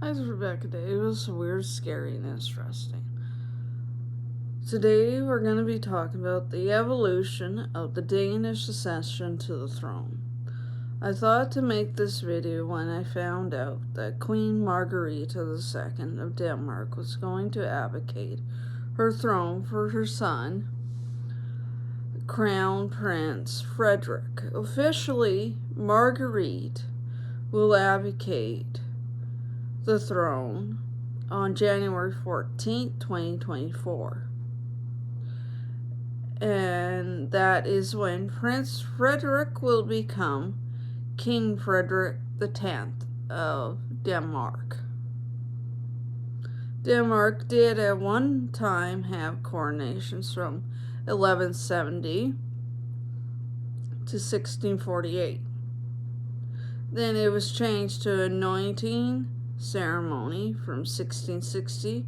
Hi, it's Rebecca Day. It was weird, scary, and interesting. Today we're going to be talking about the evolution of the Danish ascension to the throne. I thought to make this video when I found out that Queen Margrethe II of Denmark was going to abdicate her throne for her son, Crown Prince Frederik. Officially, Margrethe will abdicate the throne on January 14th, 2024. And that is when Prince Frederik will become King Frederik X of Denmark. Denmark did at one time have coronations from 1170 to 1648. Then it was changed to anointing ceremony from 1660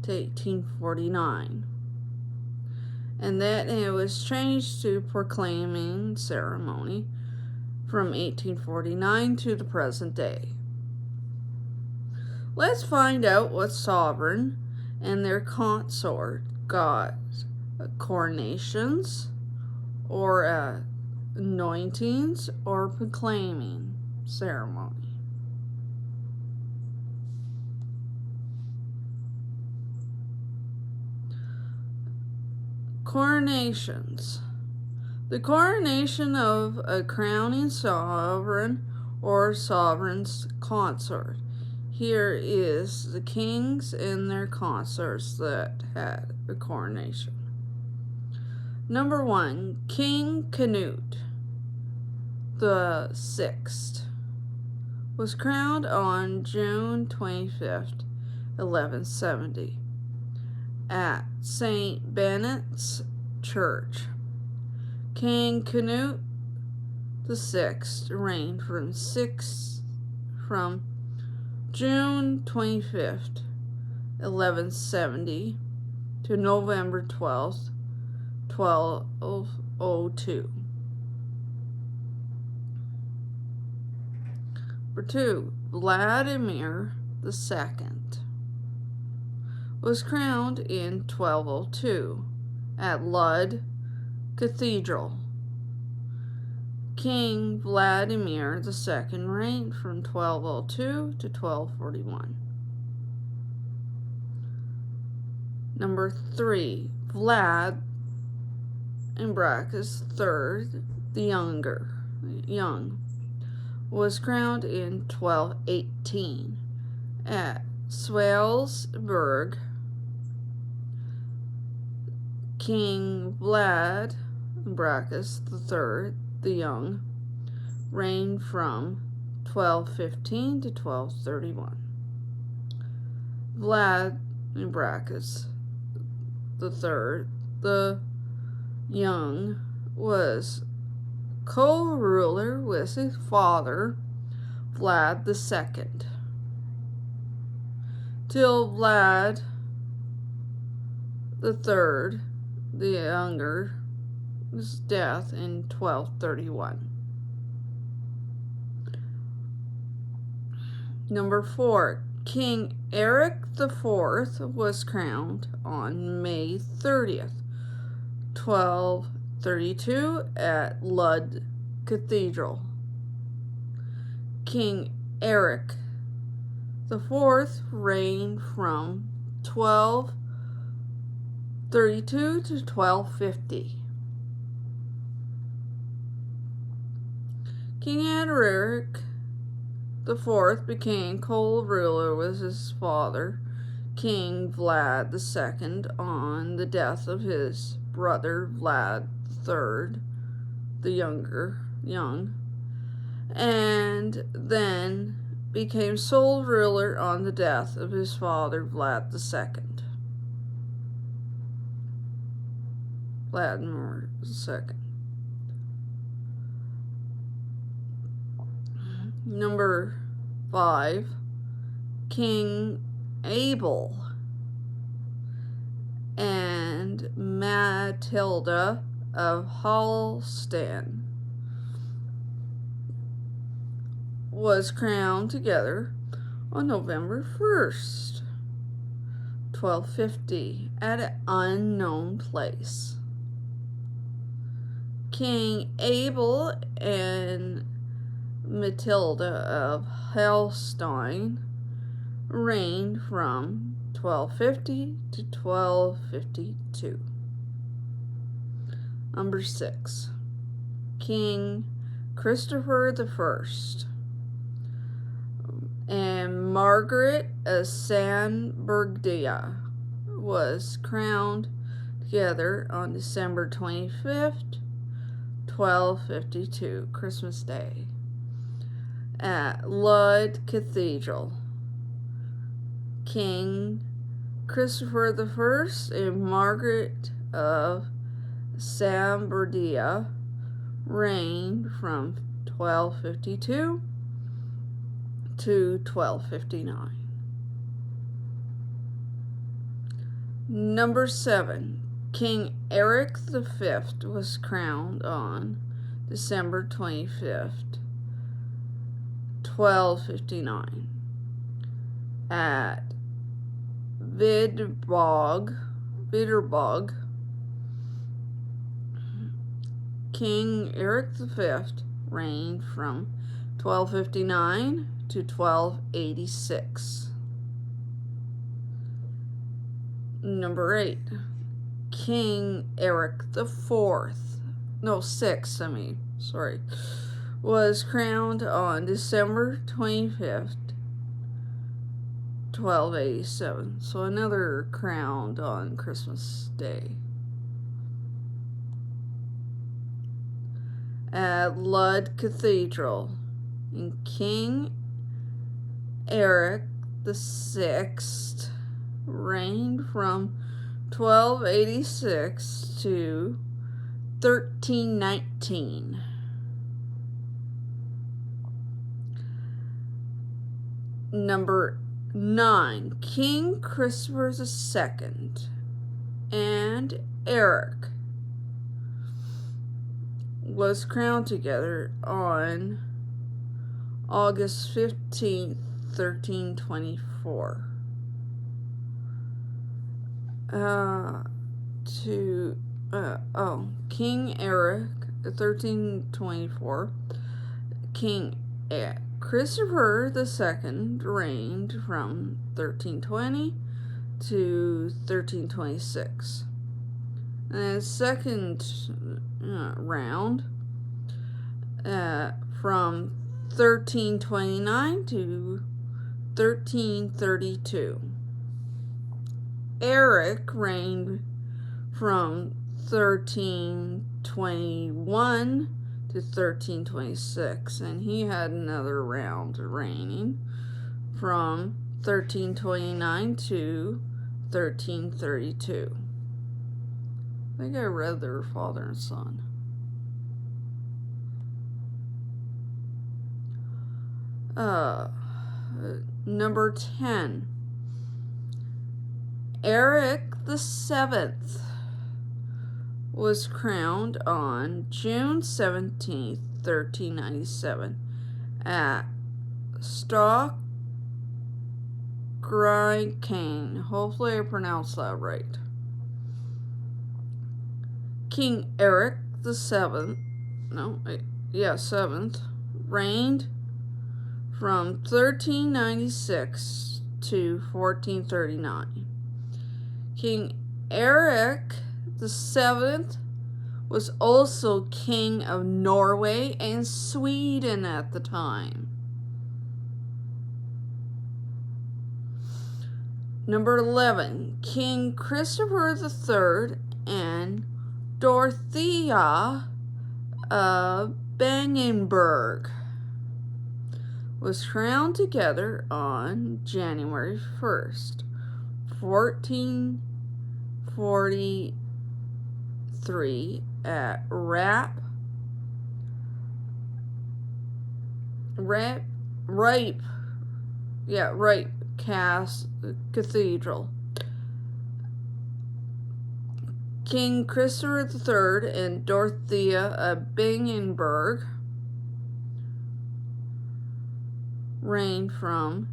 to 1849. And then it was changed to proclaiming ceremony from 1849 to the present day. Let's find out what sovereign and their consort got coronations or anointings or proclaiming ceremony. Coronations. The coronation of a crowning sovereign or sovereign's consort. Here is the kings and their consorts that had a coronation. Number 1, King Canute the Sixth was crowned on June 25th, 1170. At St. Benet's Church. King Canute VI reigned from June 25th, 1170 to November 12th, 1202. Number 2, Vladimir II was crowned in 1202 at Lud Cathedral. King Vladimir II reigned from 1202 to 1241. Number 3, Vlad III the Young was crowned in 1218 at Salisbury. King Vlad III the Young reigned from 1215 to 1231. Vlad III the Young was co-ruler with his father, Vlad II, till Vlad III the Younger's death in 1231. Number 4, King Eric IV was crowned on May 30th, 1232 at Lud Cathedral. King Eric IV reigned from 1232 to 1250. King Eric IV became co-ruler with his father, King Vlad II, on the death of his brother Vlad III the Young, and then became sole ruler on the death of his father Vlad II. Vladimir II. Number 5, King Abel and Matilda of Holstein was crowned together on November 1st, 1250, at an unknown place. King Abel and Matilda of Helstein reigned from 1250 to 1252. Number 6. King Christopher I and Margaret of Burgundy was crowned together on December 25th, 1252, Christmas Day, at Lud Cathedral. King Christopher I and Margaret of Burgundy reigned from 1252 to 1259. Number 7. King Eric V was crowned on December 25th, 1259, at Vidborg. King Eric V reigned from 1259 to 1286. Number 8. King Eric VI, was crowned on December 25th, 1287. So another crowned on Christmas Day. At Lud Cathedral. And King Eric VI reigned from 1286 to 1319. Number 9. King Christopher II and Eric was crowned together on August 15th, 1324. King Eric, 1324. King Christopher II reigned from 1320 to 1326. And the second round, from 1329 to 1332. Eric reigned from 1321 to 1326, and he had another round reigning from 1329 to 1332. I think I read their father and son. Number 10. Eric VII was crowned on June 17th, 1397, at Stockgrycane. Hopefully I pronounced that right. King Eric VII, reigned from 1396 to 1439. King Eric VII was also king of Norway and Sweden at the time. Number 11. King Christopher III and Dorothea of Brandenburg was crowned together on January 1st, 1443, at Ripe Cathedral. King Christopher III and Dorothea of Brandenburg reigned from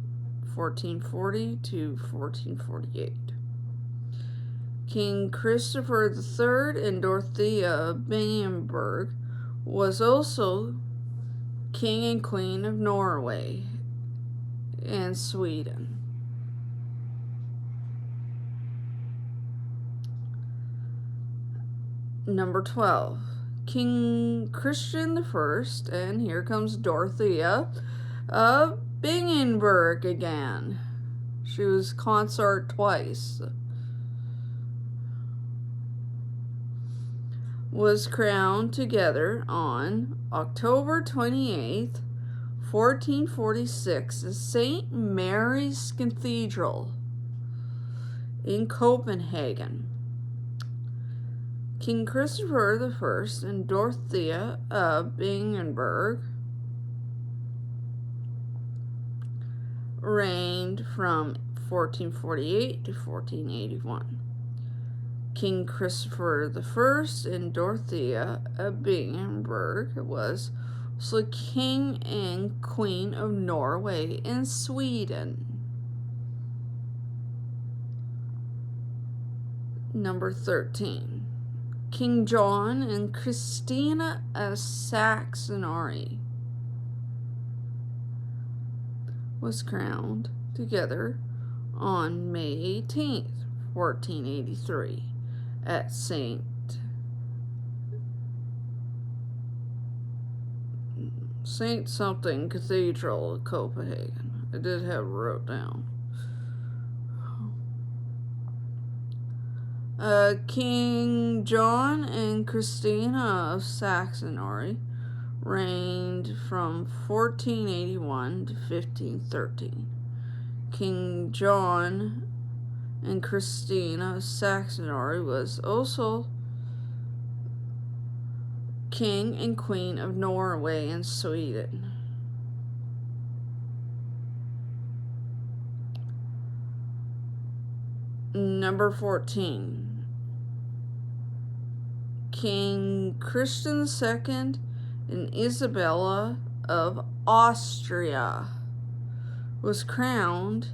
1440 to 1448. King Christopher III and Dorothea of Binghamburg was also King and Queen of Norway and Sweden. Number 12. King Christian I, and here comes Dorothea of Binghamburg again. She was consort twice. Was crowned together on October 28th, 1446 at St. Mary's Cathedral in Copenhagen. King Christopher I and Dorothea of Binghamburg reigned from 1448 to 1481. King Christopher I and Dorothea of Binghamburg was also King and Queen of Norway and Sweden. Number 13. King John and Christina of Saxony was crowned together on May 18th, 1483 at Saint something Cathedral, Copenhagen. I did have it wrote down. King John and Christina of Saxony reigned from 1481 to 1513. King John and Christina of Saxony was also King and Queen of Norway and Sweden. Number 14. King Christian II and Isabella of Austria was crowned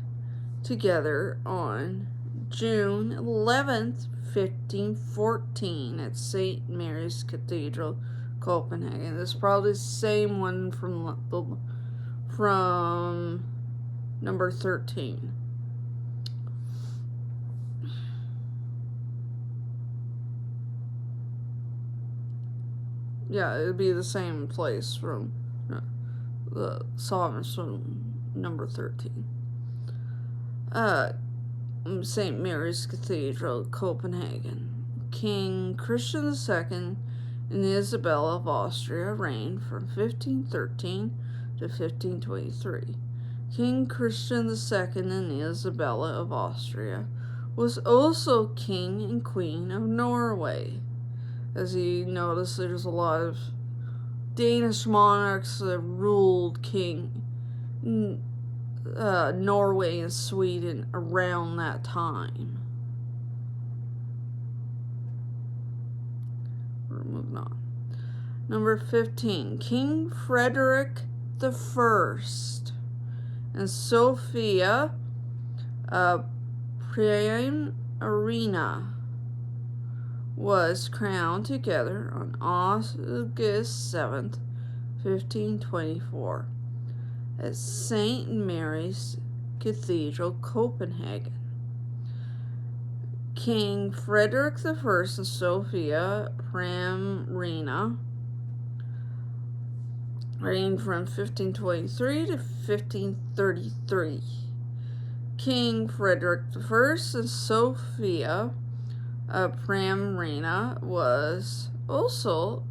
together on June 11th, 1514 at St. Mary's Cathedral, Copenhagen. This is probably the same one from number 13. Yeah, it would be the same place from the sovereigns from number 13. St. Mary's Cathedral, Copenhagen. King Christian II and Isabella of Austria reigned from 1513 to 1523. King Christian II and Isabella of Austria was also King and Queen of Norway. As you notice, there's a lot of Danish monarchs that ruled Norway and Sweden around that time. We're moving on. Number 15. King Frederick I and Sophia Primarina was crowned together on August 7th, 1524 at St. Mary's Cathedral, Copenhagen. King Frederick I and Sophia Primarina reigned from 1523 to 1533. King Frederick I and Sophia Primarina was also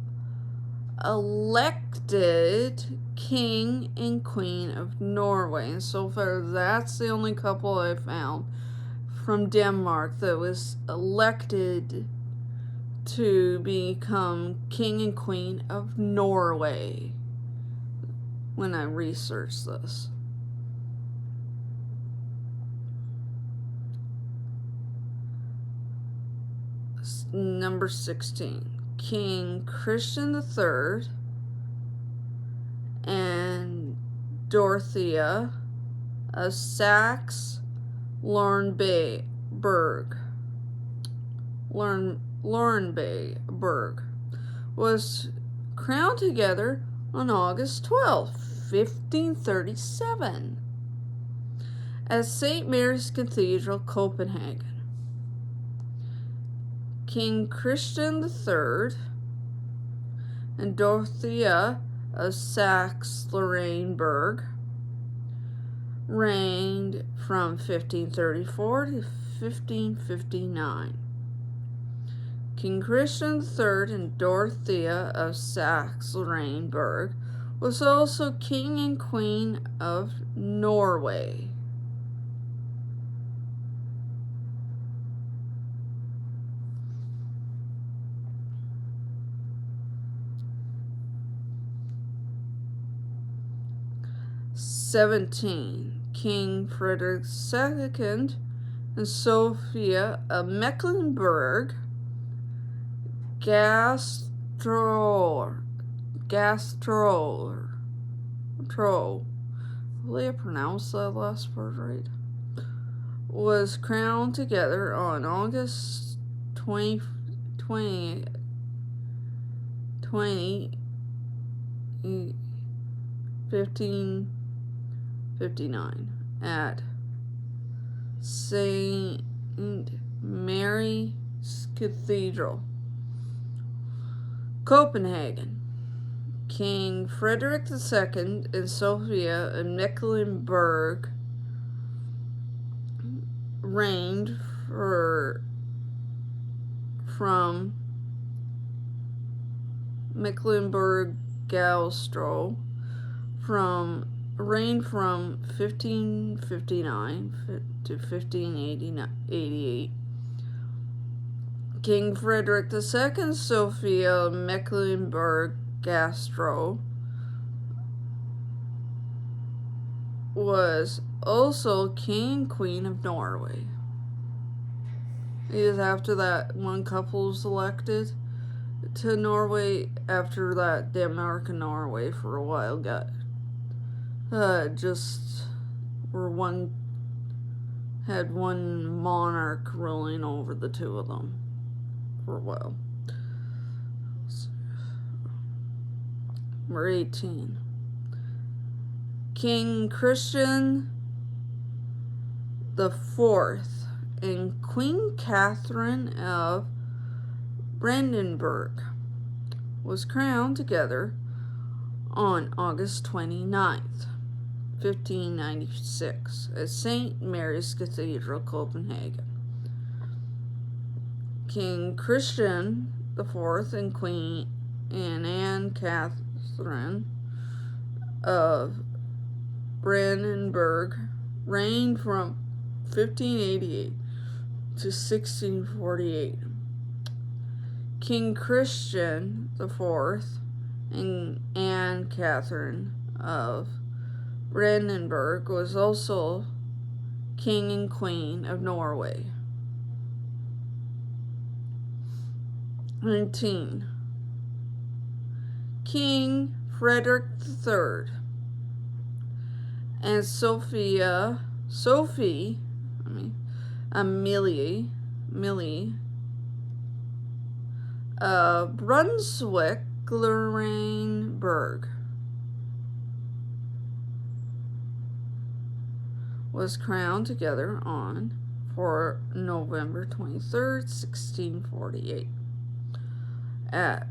elected King and Queen of Norway. And so far, that's the only couple I found from Denmark that was elected to become King and Queen of Norway when I researched this. Number 16. King Christian III and Dorothea of Saxe-Lauenburg was crowned together on August 12, 1537, at St. Mary's Cathedral, Copenhagen. King Christian III and Dorothea of Saxe-Lauenburg reigned from 1534 to 1559. King Christian III and Dorothea of Saxe-Lauenburg was also King and Queen of Norway. King Frederick II and Sophia of Mecklenburg Hopefully I pronounced that last word right, was crowned together on August 20, 1559 at St. Mary's Cathedral, Copenhagen. King Frederick II and Sophia of Mecklenburg reigned from Mecklenburg-Güstrow reigned from 1559 to 1588. King Frederick II and Sophia of Mecklenburg-Güstrow was also King and Queen of Norway. It is after that one couple was elected to Norway. After that, Denmark and Norway for a while got had one monarch ruling over the two of them for a while. Number 18. King Christian IV and Queen Catherine of Brandenburg was crowned together on August 29th, 1596, at St. Mary's Cathedral, Copenhagen. King Christian IV and Queen Anne Catherine of Brandenburg reigned from 1588 to 1648. King Christian IV and Anne Catherine of Brandenburg was also King and Queen of Norway. 19. King Frederick III and Amelie Brunswick-Lauenburg was crowned together on November 23rd, 1648, at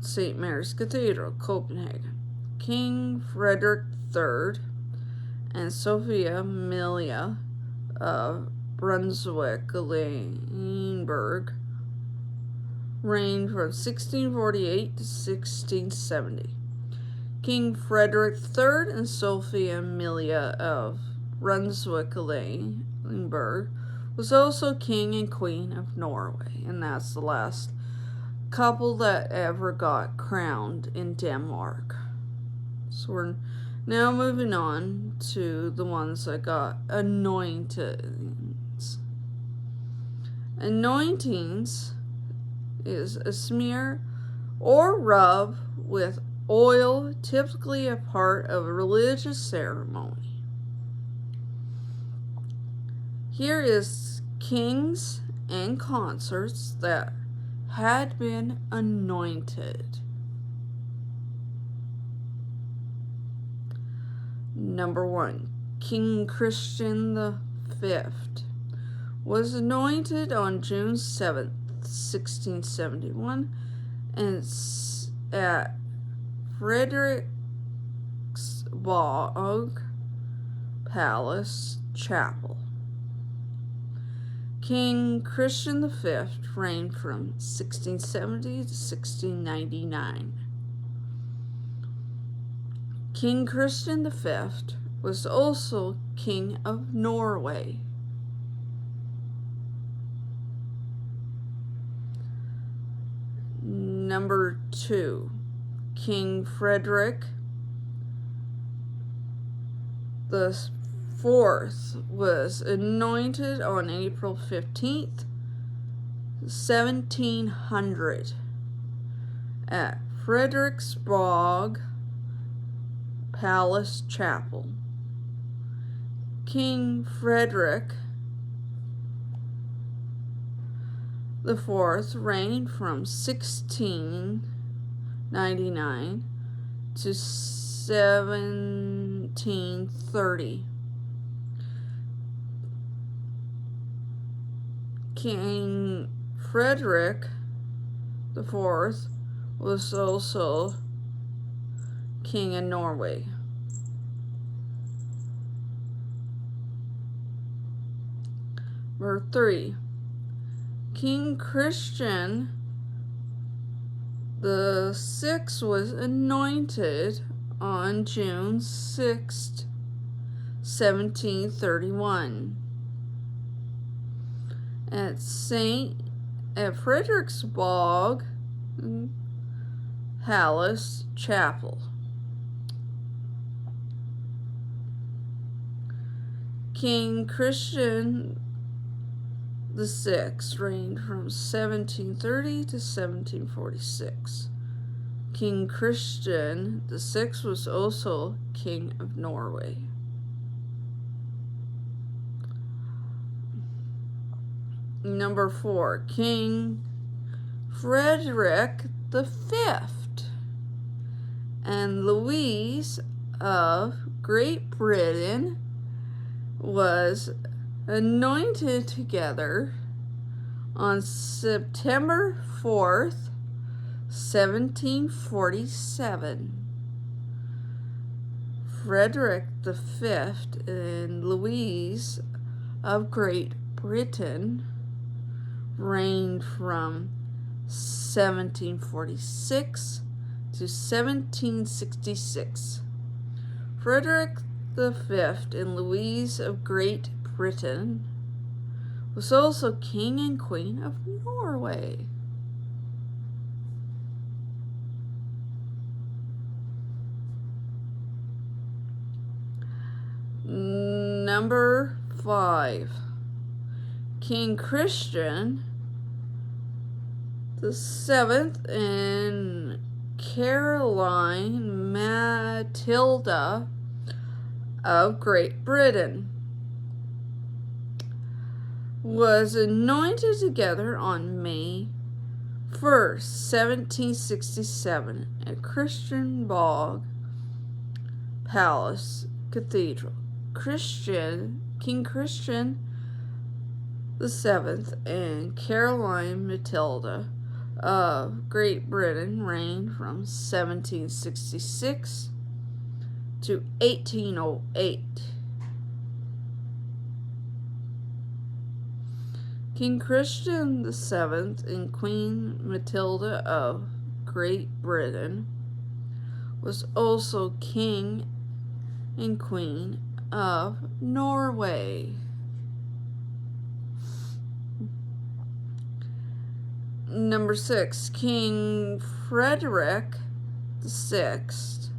St. Mary's Cathedral, Copenhagen. King Frederick III and Sophia Amelia of Brunswick-Lauenburg reigned from 1648 to 1670. King Frederick III and Sophia Amelia of Brunswick-Lauenburg was also King and Queen of Norway, and that's the last couple that ever got crowned in Denmark. So we're now moving on to the ones that got anointings. Anointings is a smear or rub with oil, typically a part of a religious ceremony. Here is kings and consorts that had been anointed. Number 1, King Christian V was anointed on June 7th, 1671, and at Frederiksborg Palace Chapel. King Christian V reigned from 1670 to 1699. King Christian V was also King of Norway. Number 2, King Frederick the Fourth was anointed on April 15th, 1700, at Frederiksborg Palace Chapel. King Frederick the Fourth reigned from 1699 to 1730. King Frederick the Fourth was also King of Norway. Number 3, King Christian the Sixth was anointed on June 6th, 1731, at Frederiksborg Palace Chapel. King Christian the Sixth reigned from 1730 to 1746. King Christian the Sixth was also King of Norway. Number 4, King Frederick the Fifth and Louise of Great Britain was anointed together on September 4th, 1747. Frederick the Fifth and Louise of Great Britain reigned from 1746 to 1766. Frederick the Fifth and Louise of Great Britain was also King and Queen of Norway. Number 5, King Christian the Seventh and Caroline Matilda of Great Britain was anointed together on May 1st, 1767, at Christiansborg Palace Cathedral. King Christian the Seventh and Caroline Matilda of Great Britain reigned from 1766 to 1808. King Christian the Seventh and Queen Matilda of Great Britain was also King and Queen of Norway. Number 6, King Frederick the Sixth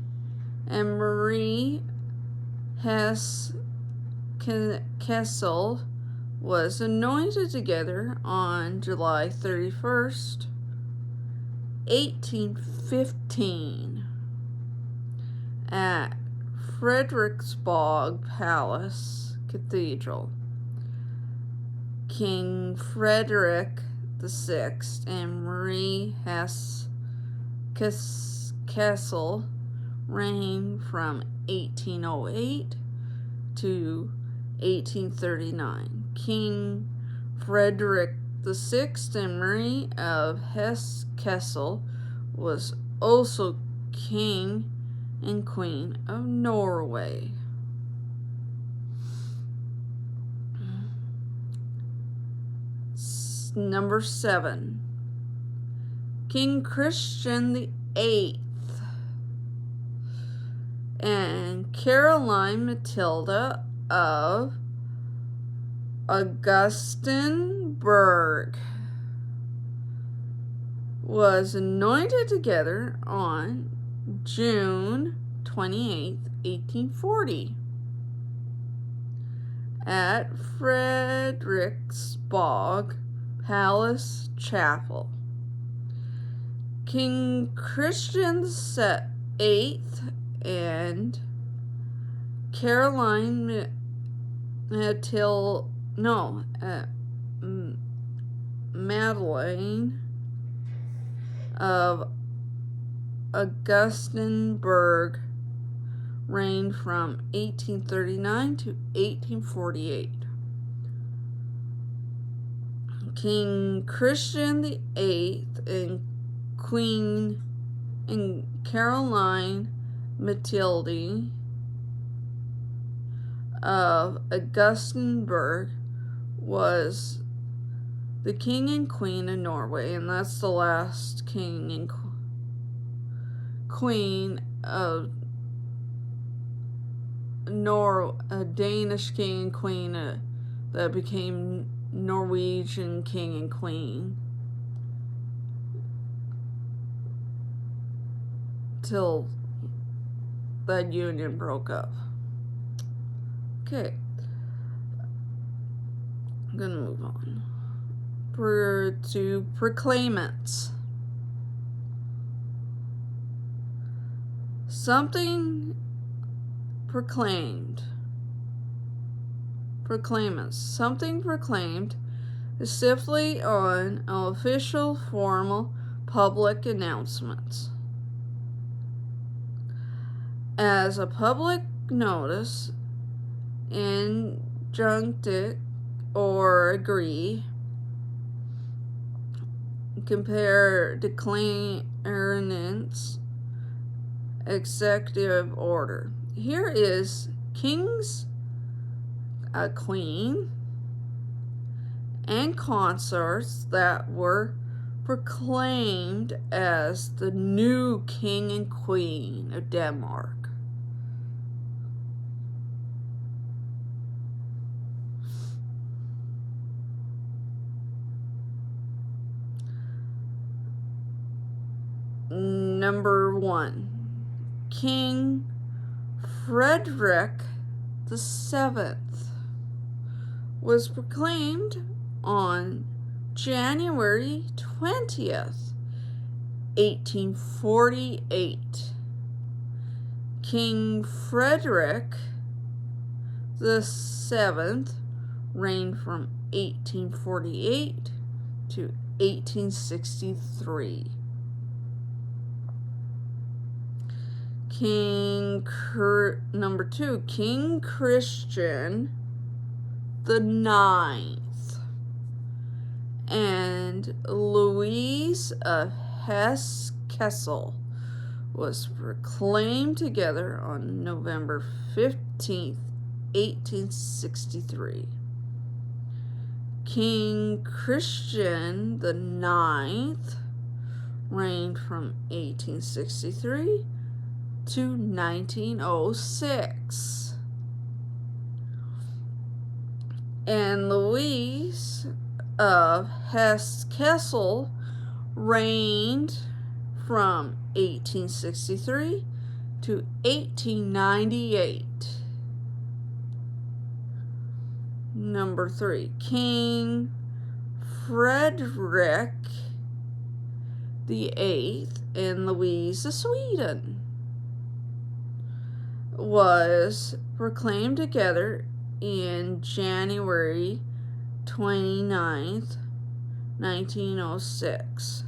and Marie Kessel was anointed together on July 31st, 1815, at Frederiksborg Palace Cathedral. King Frederick VI and Marie Hesse-Kassel reigned from 1808 to 1839. King Frederick VI and Marie of Hesse-Kassel was also King and Queen of Norway. Number 7. King Christian VIII and Caroline Matilda of Augustenburg was anointed together on June 28, 1840 at Frederiksborg Palace Chapel. King Christian VIII and Caroline Madeleine of Augustenburg reigned from 1839 to 1848. King Christian VIII and Queen and Caroline Matilde of Augustenburg was the King and Queen of Norway, and that's the last King and Queen of a Danish King and Queen that became Norwegian King and Queen till that union broke up. Okay, I'm gonna move on to proclaimants. Something proclaimed. Proclaimants. Something proclaimed is simply on official, formal, public announcements. As a public notice, injunctive or agree, compare declarants, executive order. Here is kings, a queen, and consorts that were proclaimed as the new king and queen of Denmark. Number 1. King Frederick VII was proclaimed on January 20th, 1848. King Frederick VII reigned from 1848 to 1863. Number 2, King Christian IX and Louise of Hesse-Kassel was proclaimed together on November 15th, 1863. King Christian IX reigned from 1863 to 1906. And Louise of Hesse-Kassel reigned from 1863 to 1898. Number 3, King Frederick VIII and Louise of Sweden was proclaimed together in January 29th, 1906.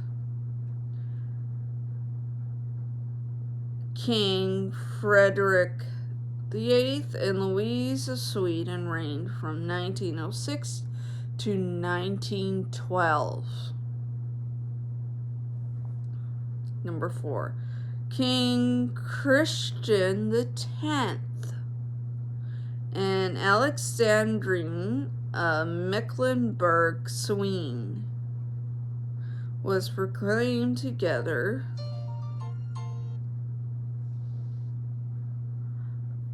King Frederick VIII and Louise of Sweden reigned from 1906 to 1912. Number 4. King Christian X and Alexandrine of Mecklenburg-Schwerin was proclaimed together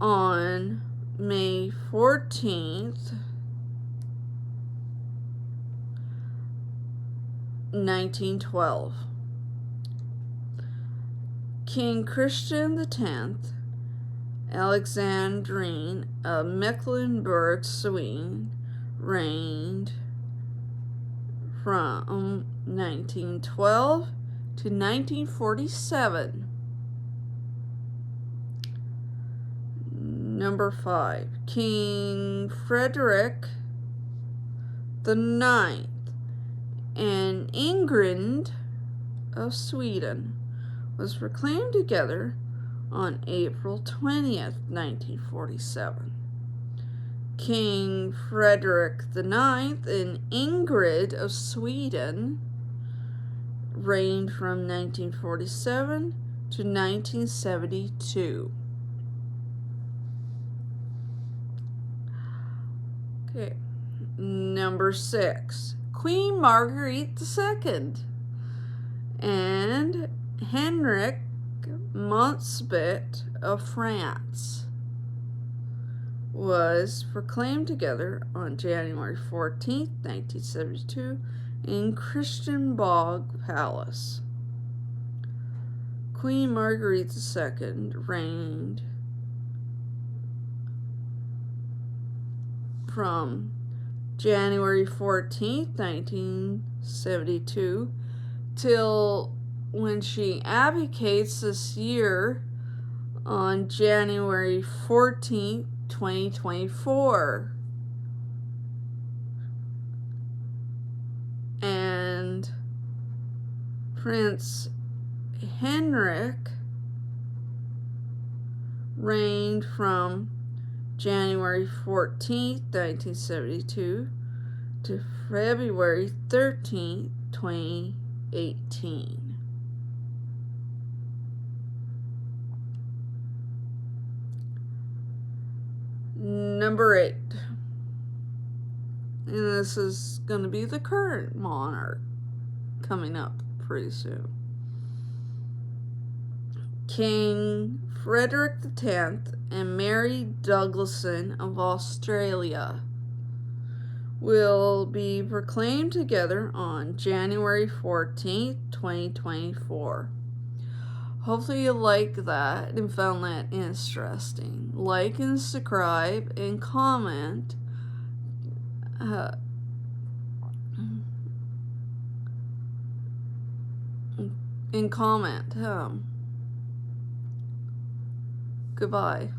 on May 14th, 1912. King Christian X, Alexandrine of Mecklenburg-Schwerin reigned from 1912 to 1947. Number 5. King Frederick IX and Ingrid of Sweden was proclaimed together on April 20th, 1947. King Frederick IX and Ingrid of Sweden reigned from 1947 to 1972. Okay, number 6. Queen Marguerite II and Henrik Monsbet of France was proclaimed together on January 14th, 1972 in Christiansborg Palace. Queen Marguerite II reigned from January 14th, 1972 till when she abdicates this year on January 14th, 2024. And Prince Henrik reigned from January 14th, 1972 to February 13th, 2018. Number 8. And this is going to be the current monarch coming up pretty soon. King Frederick X and Mary Douglason of Australia will be proclaimed together on January 14th, 2024. Hopefully you like that and found that interesting. Like and subscribe and comment. Goodbye.